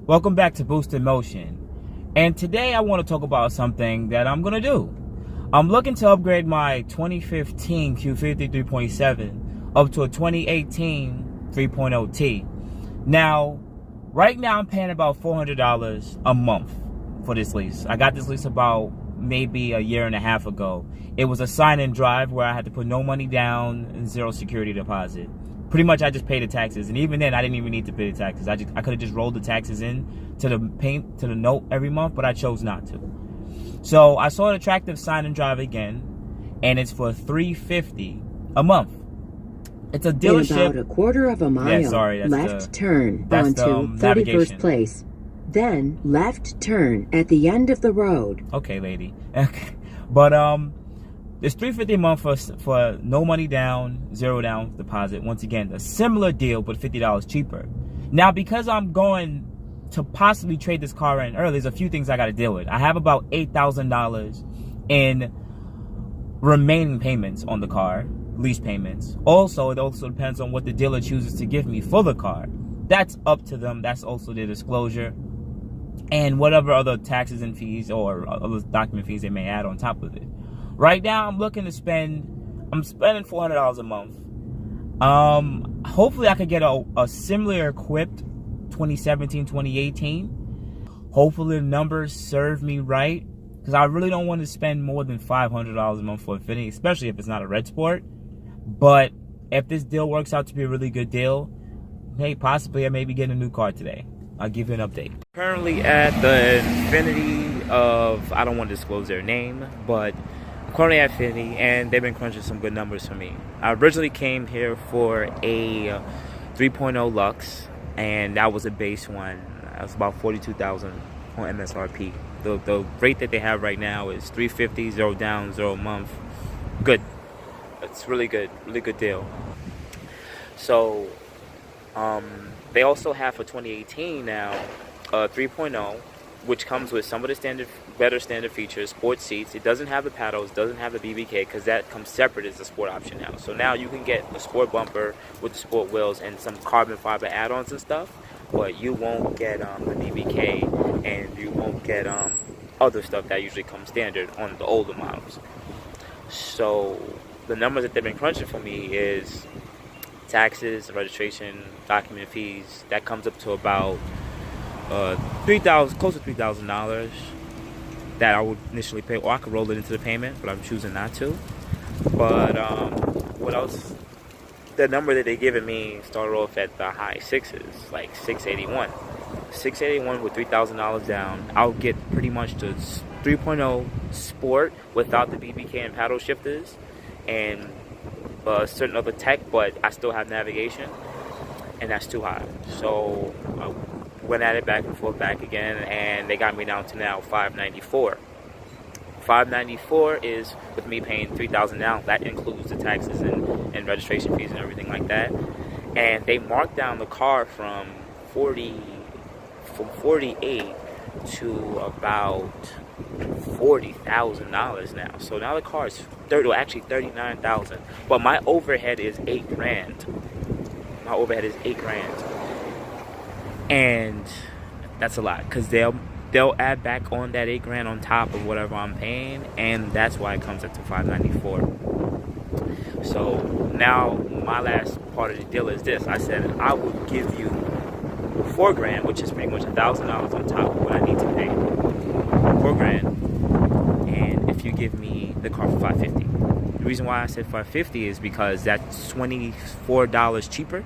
Welcome back to Boosted Motion, and today I want to talk about something that I'm gonna do. I'm looking to upgrade my 2015 Q50 3.7 up to a 2018 3.0T. Now, right now I'm paying about $400 a month for this lease. I got this lease about maybe a year and a half ago. It was a sign and drive where I had to put no money down and zero security deposit. Pretty much I just paid the taxes, and even then I didn't even need to pay the taxes. I could have just rolled the taxes in to the note every month, but I chose not to. So I saw an attractive sign and drive again, and it's for $350 a month. It's a dealership. In about a quarter of a mile, left turn onto 31st Place. Then left turn at the end of the road. Okay, lady. Okay, but it's $350 a month for no money down, zero down deposit. Once again, a similar deal, but $50 cheaper. Now, because I'm going to possibly trade this car in early, there's a few things I got to deal with. I have about $8,000 in remaining payments on the car, lease payments. Also, it also depends on what the dealer chooses to give me for the car. That's up to them. That's also their disclosure. And whatever other taxes and fees or other document fees they may add on top of it. Right now, I'm spending $400 a month. Hopefully I could get a similar equipped 2017, 2018. Hopefully the numbers serve me right, because I really don't want to spend more than $500 a month for Infiniti, especially if it's not a red sport. But if this deal works out to be a really good deal, hey, possibly I may be getting a new car today. I'll give you an update. Currently at the Infiniti of, I don't want to disclose their name, but currently at Infiniti, and they've been crunching some good numbers for me. I originally came here for a 3.0 Luxe, and that was a base one. That was about $42,000 on MSRP. The rate that they have right now is $350, zero down, zero month. Good. It's really good deal. So, they also have for 2018 now a 3.0, which comes with some of the better standard features, sport seats. It doesn't have the paddles, doesn't have the BBK, because that comes separate as the sport option now. So now you can get the sport bumper with the sport wheels and some carbon fiber add-ons and stuff, but you won't get the BBK, and you won't get other stuff that usually comes standard on the older models. So the numbers that they've been crunching for me is taxes, registration, document fees. That comes up to about close to $3,000 that I would initially pay, or I could roll it into the payment, but I'm choosing not to. But what else? The number that they given me started off at the high sixes, like $681. $681 with $3,000 down. I'll get pretty much the 3.0 Sport without the BBK and paddle shifters and certain other tech, but I still have navigation, and that's too high. So I went at it back and forth, back again, and they got me down to now $594. $594 is with me paying $3,000 down. That includes the taxes and registration fees and everything like that. And they marked down the car from 48 to about $40,000 now. So now the car is actually $39,000. But my overhead is $8,000. My overhead is $8,000. And that's a lot, because they'll add back on that $8,000 on top of whatever I'm paying, and that's why it comes up to $594. So now my last part of the deal is this. I said I would give you $4,000, which is pretty much $1,000 on top of what I need to pay. $4,000, and if you give me the car for $550. The reason why I said $550 is because that's $24 cheaper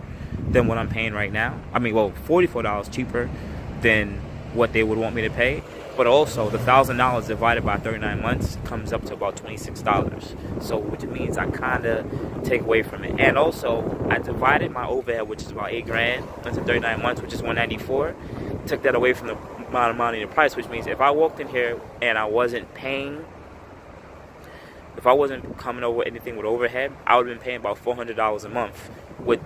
than what I'm paying right now. I mean, well, $44 cheaper than what they would want me to pay. But also, the $1,000 divided by 39 months comes up to about $26. So, which means I kind of take away from it. And also, I divided my overhead, which is about $8,000, into 39 months, which is $194. Took that away from the amount of money in the price, which means if I walked in here and I wasn't paying, if I wasn't coming over anything with overhead, I would have been paying about $400 a month with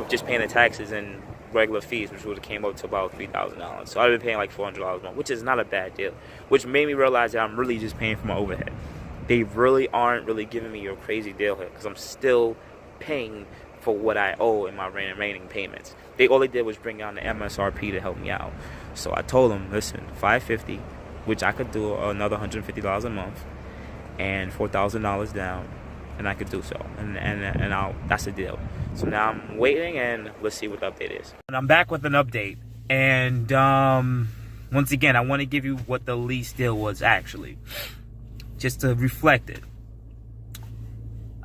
just paying the taxes and regular fees, which would have came up to about $3,000. So I'd have been paying like $400 a month, which is not a bad deal. Which made me realize that I'm really just paying for my overhead. They really aren't really giving me a crazy deal here, because I'm still paying for what I owe in my remaining payments. All they did was bring down the MSRP to help me out. So I told them, listen, $550, which I could do another $150 a month, and $4,000 down, and I could do so, and that's the deal. So now I'm waiting, and let's see what the update is. And I'm back with an update, and once again, I want to give you what the lease deal was actually, just to reflect it.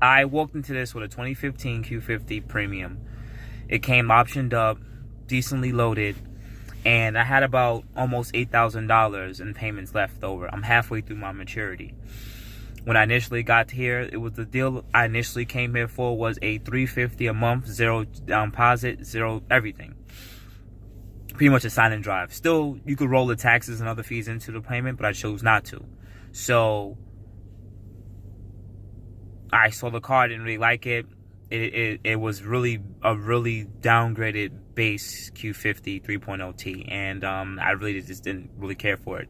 I walked into this with a 2015 Q50 Premium. It came optioned up, decently loaded, and I had about almost $8,000 in payments left over. I'm halfway through my maturity. When I initially got here, it was the deal I initially came here for was a $350 a month, 0 down deposit, 0 everything. Pretty much a sign and drive. Still, you could roll the taxes and other fees into the payment, but I chose not to. So I saw the car, I didn't really like it. It was really a really downgraded base Q50 3.0T, and I really just didn't really care for it.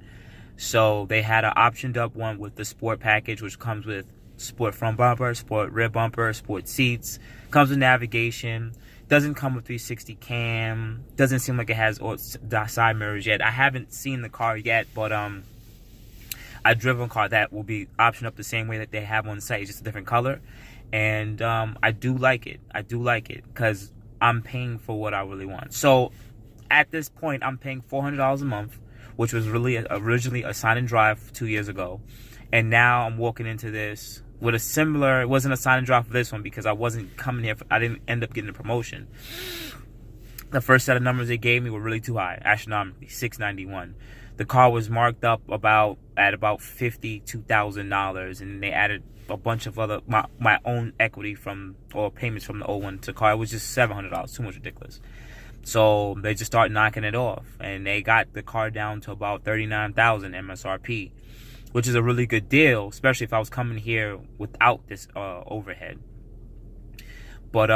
So they had an optioned up one with the sport package, which comes with sport front bumper, sport rear bumper, sport seats, comes with navigation, doesn't come with 360 cam, doesn't seem like it has side mirrors yet. I haven't seen the car yet, but I've driven a car that will be optioned up the same way that they have on site, just a different color. And I do like it. I do like it because I'm paying for what I really want. So at this point, I'm paying $400 a month, which was really originally a sign and drive 2 years ago. And now I'm walking into this with a similar, it wasn't a sign and drive for this one because I wasn't coming here, I didn't end up getting a promotion. The first set of numbers they gave me were really too high, astronomically, $691. The car was marked up at about $52,000, and they added a bunch of other my own equity or payments from the old one to the car. It was just $700, too much ridiculous. So they just started knocking it off, and they got the car down to about $39,000 MSRP, which is a really good deal, especially if I was coming here without this overhead. But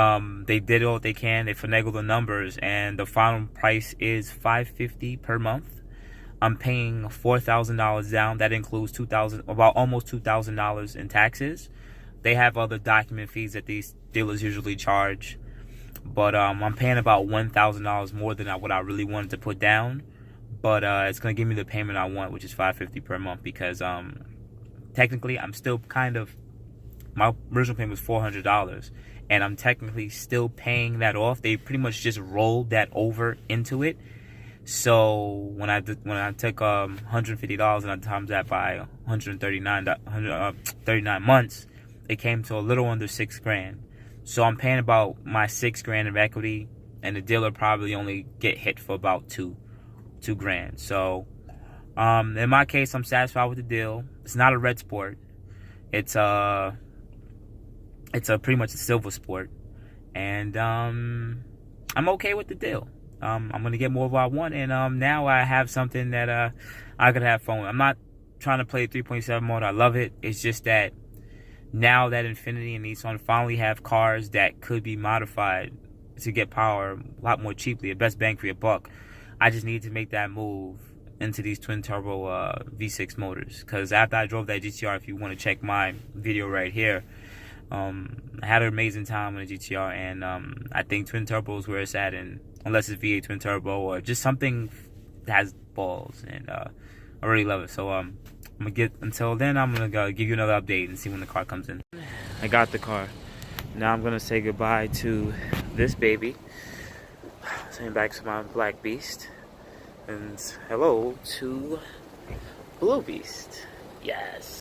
they did all they can. They finagled the numbers, and the final price is $550 per month. I'm paying $4,000 down. That includes about almost $2,000 in taxes. They have other document fees that these dealers usually charge, but I'm paying about $1,000 more than what I really wanted to put down. But it's gonna give me the payment I want, which is $550 per month, because technically I'm still my original payment was $400, and I'm technically still paying that off. They pretty much just rolled that over into it. So when I took $150 and I times that by 39 months, it came to a little under $6,000. So I'm paying about my $6,000 of equity, and the dealer probably only get hit for about $2,000. So in my case, I'm satisfied with the deal. It's not a red sport. It's pretty much a silver sport, and I'm okay with the deal. I'm going to get more of what I want, and now I have something that I could have fun with. I'm not trying to play 3.7 mode. I love it. It's just that now that Infiniti and Nissan finally have cars that could be modified to get power a lot more cheaply, the best bang for your buck, I just need to make that move into these twin-turbo V6 motors. Because after I drove that GTR, if you want to check my video right here, I had an amazing time on the GTR, and I think twin turbo is where it's at, and unless it's V8 twin turbo or just something that has balls, and I really love it. So until then, I'm gonna give you another update and see when the car comes in. I got the car. Now I'm gonna say goodbye to this baby, saying back to my black beast, and hello to Blue Beast. Yes.